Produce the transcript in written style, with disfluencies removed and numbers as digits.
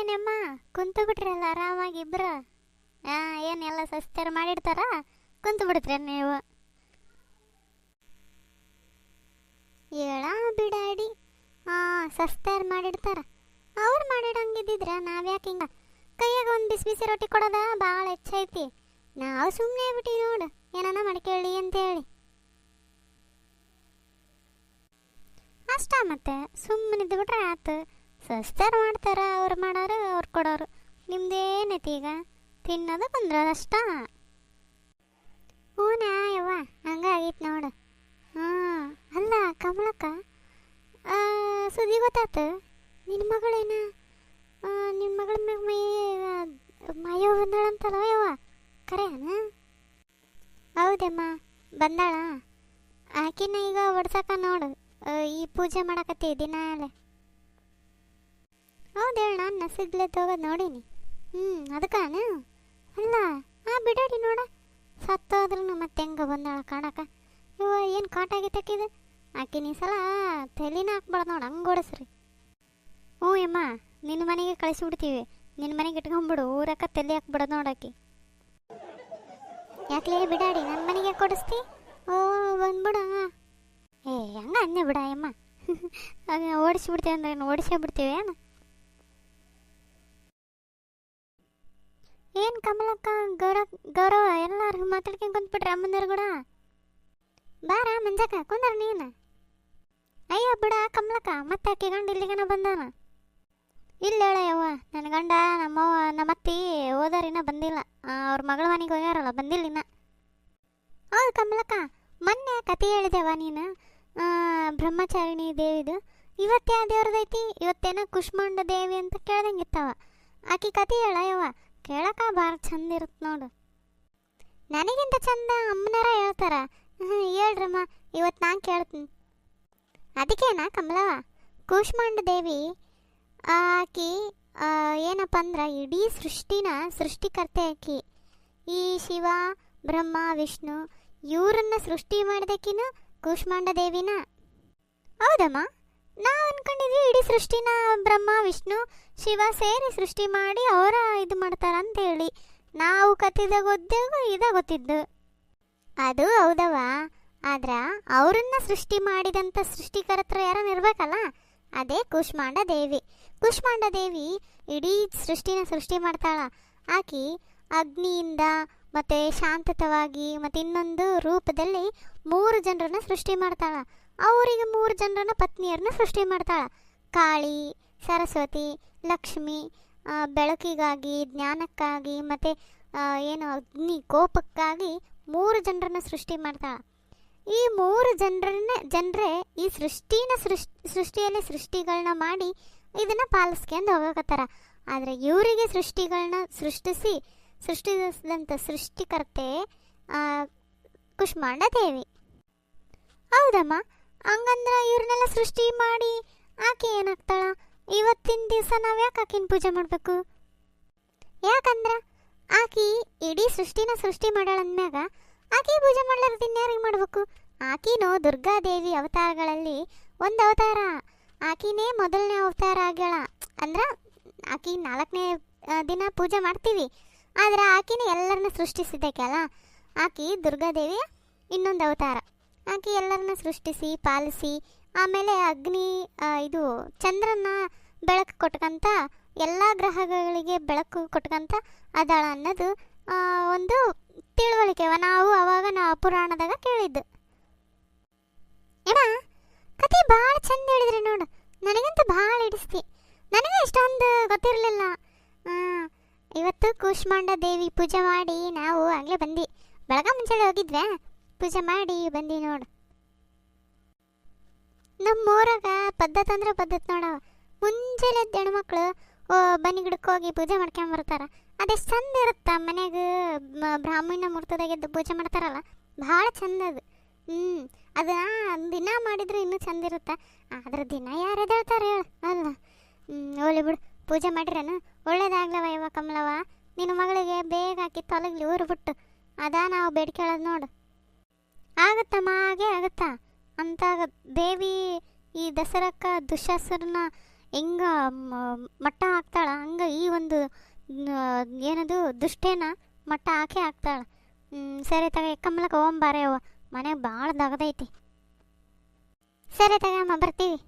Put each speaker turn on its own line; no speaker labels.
ಏನಮ್ಮ ಕುಂತು ಬಿಟ್ರಲ್ಲ ಆರಾಮಾಗಿ ಇಬ್ರು. ಏನೆಲ್ಲ ಸಸ್ತಾರ ಮಾಡಿಡ್ತಾರ, ಕುಂತು ಬಿಡ್ತೀರ ನೀವು. ಹೇಳ ಬಿಡಾಡಿ. ಸಸ್ತಾರು ಮಾಡಿಡ್ತಾರ. ಅವ್ರು ಮಾಡಿಡಂಗಿದ್ದಿದ್ರ ನಾವ್ಯಾಕೆ ಹಿಂಗ ಕೈಯಾಗ ಒಂದು ಬಿಸಿ ಬಿಸಿ ರೊಟ್ಟಿ ಕೊಡೋದ ಭಾಳ ಹೆಚ್ಚೈತಿ. ನಾವು ಸುಮ್ಮನೆ ಬಿಟ್ಟು ನೋಡು ಏನಾನ ಮಾಡ್ಕೊಳ್ಳಿ ಅಂತೇಳಿ ಅಷ್ಟ. ಮತ್ತೆ ಸುಮ್ಮನಿದ್ದು ಬಿಟ್ರೆ ಆತು. ಸಸ್ತಾರು ಮಾಡ್ತಾರ, ಅವ್ರು ಮಾಡೋರು ಅವ್ರು ಕೊಡೋರು. ನಿಮ್ದೇನೈತಿ ಈಗ ತಿನ್ನೋದು ಕುಂದ್ರೋದು ಅಷ್ಟ. ಹೂನಾ ಯವ್ವ, ಹಂಗಾಗೈತಿ ನೋಡು. ಅಲ್ಲ ಕಮಲಕ್ಕ, ಸುದ್ದಿ ಗೊತ್ತಾತು ನಿನ್ನ ಮಗಳೇನ? ನಿಮ್ಮ ಮಗಳ ಮ್ಯಾಗ ಮೈಯೋ ಬಂದಾಳಂತಲ್ಲ ಯವ್ವ, ಕರೆಯನ? ಹೌದಮ್ಮ ಬಂದಾಳ. ಆಕಿನ ಈಗ ಒಡ್ಸಕ ನೋಡು, ಈ ಪೂಜೆ ಮಾಡಕತ್ತಿ ದಿನಾಲೆ. ಹೌದು ಹೇಳ, ನಾನು ನಸಿಗ್ಲತ್ತು ಹೋಗೋದು ನೋಡೀನಿ. ಅದಕ್ಕಾನ? ಅಲ್ಲ ಬಿಡಾಡಿ ನೋಡ, ಸತ್ತೋದ್ರೂ ಮತ್ತೆ ಹೆಂಗೆ ಬಂದಾಳ ಕಾಣಕ. ಇವ ಏನು ಕಾಟ ಆಗೈತಕ್ಕಿದು. ಆಕಿನ ಈ ಸಲ ತಲೆನ ಹಾಕ್ಬಾರ್ದು ನೋಡು, ಹಂಗೆ ಓಡಿಸ್ರಿ. ಹ್ಞೂ ಅಮ್ಮ, ನಿನ್ನ ಮನೆಗೆ ಕಳಿಸಿಬಿಡ್ತೀವಿ. ನಿನ್ನ ಮನೆಗೆ ಇಟ್ಕೊಂಡ್ಬಿಡು, ಊರಕ್ಕ ತಲೆ ಹಾಕ್ಬಿಡೋದು ನೋಡಾಕಿ. ಯಾಕಲೇ ಬಿಡಾಡಿ, ನನ್ನ ಮನೆಗೆ ಕೊಡಿಸ್ತಿ? ಬಂದ್ಬಿಡ. ಹಂಗ ಅನ್ನೆ ಬಿಡ ಅಮ್ಮ. ಓಡಿಸ್ಬಿಡ್ತೀವಿ ಅಂದ್ರೆ ಓಡಿಸೇ ಬಿಡ್ತೀವಿ ಏನು? ಏನು ಕಮಲಕ್ಕ, ಗೌರವ ಎಲ್ಲರೂ ಮಾತಾಡ್ಕೊಂಡು ಕುಂತ್ಬಿಟ್ರೆ ಅಮ್ಮಂದಿರು ಕೂಡ. ಬಾರ ಮಂಜಕ್ಕ ಕುಂದ್ರ ನೀನು. ಅಯ್ಯೋ ಬಿಡ ಕಮಲಕ್ಕ, ಮತ್ತೆ ಆಕೆ ಗಂಡ ಇಲ್ಲಿಗನ ಬಂದಾನ. ಇಲ್ಲ ಹೇಳಯ್ಯವ್ವ, ನನ್ನ ಗಂಡ ನಮ್ಮವ್ವ ನಮ್ಮತ್ತಿ ಓದಾರಿನ ಬಂದಿಲ್ಲ. ಅವ್ರ ಮಗಳ ಮನೆಗೆ ಹೋಗ್ಯಾರಲ್ಲ, ಬಂದಿಲ್ಲ ಇನ್ನ. ಹೌದು ಕಮಲಕ್ಕ, ಮೊನ್ನೆ ಕತೆ ಹೇಳಿದೆವ ನೀನು, ಬ್ರಹ್ಮಚಾರಿಣಿ ದೇವಿದು. ಇವತ್ತು ಯಾವ ದೇವ್ರದೈತಿ? ಇವತ್ತೇನೋ ಕುಷ್ಮಾಂಡ ದೇವಿ ಅಂತ ಕೇಳ್ದಂಗಿತ್ತವ. ಆಕೆ ಕತೆ ಹೇಳಯ್ಯವ್ವ, ಕೇಳಕ ಭಾಳ ಚಂದ ಇರುತ್ತೆ ನೋಡು. ನನಗಿಂತ ಚಂದ ಅಮ್ಮನಾರ ಹೇಳ್ತಾರ. ಹೇಳ್ರಮ್ಮ, ಇವತ್ತು ನಾನು ಕೇಳ್ತೀನಿ. ಅದಕ್ಕೇನಾ ಕಮಲವ, ಕೂಷ್ಮಾಂಡ ದೇವಿ ಆಕಿ ಏನಪ್ಪ ಅಂದ್ರೆ ಇಡೀ ಸೃಷ್ಟಿನ ಸೃಷ್ಟಿಕರ್ತೆ ಆಕಿ. ಈ ಶಿವ ಬ್ರಹ್ಮ ವಿಷ್ಣು ಇವರನ್ನ ಸೃಷ್ಟಿ ಮಾಡಿದಕ್ಕಿನ ಕೂಷ್ಮಾಂಡ ದೇವಿನ. ಹೌದಮ್ಮ, ನಾವು ಅನ್ಕೊಂಡಿದ್ವಿ ಇಡೀ ಸೃಷ್ಟಿನ ಬ್ರಹ್ಮ ವಿಷ್ಣು ಶಿವ ಸೇರಿ ಸೃಷ್ಟಿ ಮಾಡಿ ಅವರ ಇದು ಮಾಡ್ತಾರ ಅಂತೇಳಿ. ನಾವು ಕತ್ತಿದಾಗ ಓದ್ದಾಗ ಇದ ಗೊತ್ತಿದ್ದು. ಅದು ಹೌದವ, ಆದ್ರೆ ಅವರನ್ನ ಸೃಷ್ಟಿ ಮಾಡಿದಂಥ ಸೃಷ್ಟಿಕರ್ತರು ಯಾರನ್ನ ಇರ್ಬೇಕಲ್ಲ, ಅದೇ ಕೂಷ್ಮಾಂಡ ದೇವಿ. ಕೂಷ್ಮಾಂಡ ದೇವಿ ಇಡೀ ಸೃಷ್ಟಿನ ಸೃಷ್ಟಿ ಮಾಡ್ತಾಳ. ಆಕಿ ಅಗ್ನಿಯಿಂದ ಮತ್ತು ಶಾಂತತವಾಗಿ ಮತ್ತು ಇನ್ನೊಂದು ರೂಪದಲ್ಲಿ 3 ಜನರನ್ನ ಸೃಷ್ಟಿ ಮಾಡ್ತಾಳ. ಅವರಿಗೆ 3 ಜನರನ್ನ ಪತ್ನಿಯರನ್ನ ಸೃಷ್ಟಿ ಮಾಡ್ತಾಳ. ಕಾಳಿ, ಸರಸ್ವತಿ, ಲಕ್ಷ್ಮಿ. ಬೆಳಕಿಗಾಗಿ, ಜ್ಞಾನಕ್ಕಾಗಿ ಮತ್ತು ಏನು ಅಗ್ನಿ ಕೋಪಕ್ಕಾಗಿ 3 ಜನರನ್ನ ಸೃಷ್ಟಿ ಮಾಡ್ತಾಳ. ಈ 3 ಜನರೇ ಈ ಸೃಷ್ಟಿಯಲ್ಲಿ ಸೃಷ್ಟಿಗಳನ್ನ ಮಾಡಿ ಇದನ್ನು ಪಾಲಿಸ್ಕೊಂಡು ಹೋಗಕತ್ತಾರ. ಆದರೆ ಇವರಿಗೆ ಸೃಷ್ಟಿಗಳನ್ನ ಸೃಷ್ಟಿಸಿದಂಥ ಸೃಷ್ಟಿಕರ್ತೆ ಕೂಷ್ಮಾಂಡ ದೇವಿ. ಹೌದಮ್ಮ, ಹಂಗಂದ್ರೆ ಇವ್ರನ್ನೆಲ್ಲ ಸೃಷ್ಟಿ ಮಾಡಿ ಆಕೆ ಏನಾಗ್ತಾಳ? ಇವತ್ತಿನ ದಿವಸ ನಾವು ಯಾಕೆ ಆಕಿನ ಪೂಜೆ ಮಾಡಬೇಕು? ಯಾಕಂದ್ರೆ ಆಕಿ ಇಡೀ ಸೃಷ್ಟಿನ ಸೃಷ್ಟಿ ಮಾಡ್ಯಾಳಂದ್ಮ್ಯಾಗ ಆಕೆ ಪೂಜೆ ಮಾಡ್ಲಾರ್ದು ಇನ್ಯಾರಿಗೆ ಮಾಡಬೇಕು? ಆಕಿನೂ ದುರ್ಗಾದೇವಿ ಅವತಾರಗಳಲ್ಲಿ ಒಂದು ಅವತಾರ. ಆಕಿನೇ ಮೊದಲನೇ ಅವತಾರ ಆಗ್ಯಾಳ. ಅಂದ್ರೆ ಆಕಿ 4ನೇ ದಿನ ಪೂಜೆ ಮಾಡ್ತೀವಿ, ಆದರೆ ಆಕಿನೇ ಎಲ್ಲರನ್ನ ಸೃಷ್ಟಿಸಿದ್ದಕ್ಕೆಲ್ಲ. ಆಕಿ ದುರ್ಗಾದೇವಿಯ ಇನ್ನೊಂದು ಅವತಾರ. ಆಕಿ ಎಲ್ಲರನ್ನ ಸೃಷ್ಟಿಸಿ ಪಾಲಿಸಿ ಆಮೇಲೆ ಅಗ್ನಿ ಇದು ಚಂದ್ರನ ಬೆಳಕು ಕೊಟ್ಕಂತ ಎಲ್ಲ ಗ್ರಹಗಳಿಗೆ ಬೆಳಕು ಕೊಟ್ಕಂತ ಅದಾಳ ಅನ್ನೋದು ಒಂದು ತಿಳುವಳಿಕೆ ನಾವು ಪುರಾಣದಾಗ ಕೇಳಿದ್ದು. ಏನ ಕತೆ ಭಾಳ ಚಂದ ಹೇಳಿದ್ರಿ ನೋಡು. ನನಗಂತೂ ಭಾಳ ಹಿಡಿಸ್ತಿ. ನನಗೆ ಇಷ್ಟೊಂದು ಗೊತ್ತಿರಲಿಲ್ಲ. ಇವತ್ತು ಕೂಷ್ಮಾಂಡ ದೇವಿ ಪೂಜೆ ಮಾಡಿ ನಾವು ಆಗಲೇ ಬಂದು ಬೆಳಗ್ಗೆ ಮುಂಚೆಲೆ ಹೋಗಿದ್ವೆ, ಪೂಜೆ ಮಾಡಿ ಬಂದು ನೋಡು. ನಮ್ಮೂರಾಗ ಪದ್ಧತಿ ಅಂದ್ರೆ ಪದ್ಧತಿ ನೋಡವ. ಮುಂಜಾನೆ ಹೆಣ್ಮಕ್ಳು ಬನ್ನಿ ಗಿಡಕ್ಕೆ ಹೋಗಿ ಪೂಜೆ ಮಾಡ್ಕೊಂಬರ್ತಾರೆ. ಅದೆಷ್ಟು ಚಂದ ಇರುತ್ತೆ. ಮನ್ಯಾಗ ಬ್ರಾಹ್ಮಣ ಮುಹೂರ್ತದಾಗೆದ್ದು ಪೂಜೆ ಮಾಡ್ತಾರಲ್ಲ, ಭಾಳ ಚಂದ ಅದು. ಅದನ್ನ ದಿನ ಮಾಡಿದ್ರೆ ಇನ್ನೂ ಚಂದ ಇರುತ್ತೆ. ಆದ್ರೆ ದಿನ ಯಾರು ಎದ್ದೇಳ್ತಾರೆ ಹೇಳು? ಅಲ್ಲ, ಹೋಲಿ ಬಿಡು. ಪೂಜೆ ಮಾಡಿರೇನು? ಒಳ್ಳೇದಾಗ್ಲವ ಇವ ಕಮಲವ. ನಿನ್ನ ಮಗಳಿಗೆ ಬೇಗ ಹಾಕಿ ತೊಲಗ್ಲಿ ಊರು ಬಿಟ್ಟು. ಅದಾ ನಾವು ಬೇಡ್ಕೊಳ್ಳೋದು ನೋಡು. ಆಗುತ್ತಮ್ಮ, ಹಾಗೆ ಆಗುತ್ತಾ ಅಂತ ದೇವಿ ಈ ದಸರಕ್ಕ ದುಶ್ಯಾಸರನ್ನ ಹಿಂಗೆ ಮಟ್ಟ ಹಾಕ್ತಾಳ ಹಂಗೆ ಈ ಒಂದು ಏನದು ದುಷ್ಟೇನ ಮಟ್ಟ ಹಾಕಿ ಹಾಕ್ತಾಳ. ಸರಿ ತಗ ಕಮಲಕ್ಕ ಹೋಗಂಬಾರೆ ಅವ್ವ, ಮನೆಗೆ ಭಾಳ ದಗದೈತಿ. ಸರಿ ತಗಮ್ಮ ಬರ್ತೀವಿ.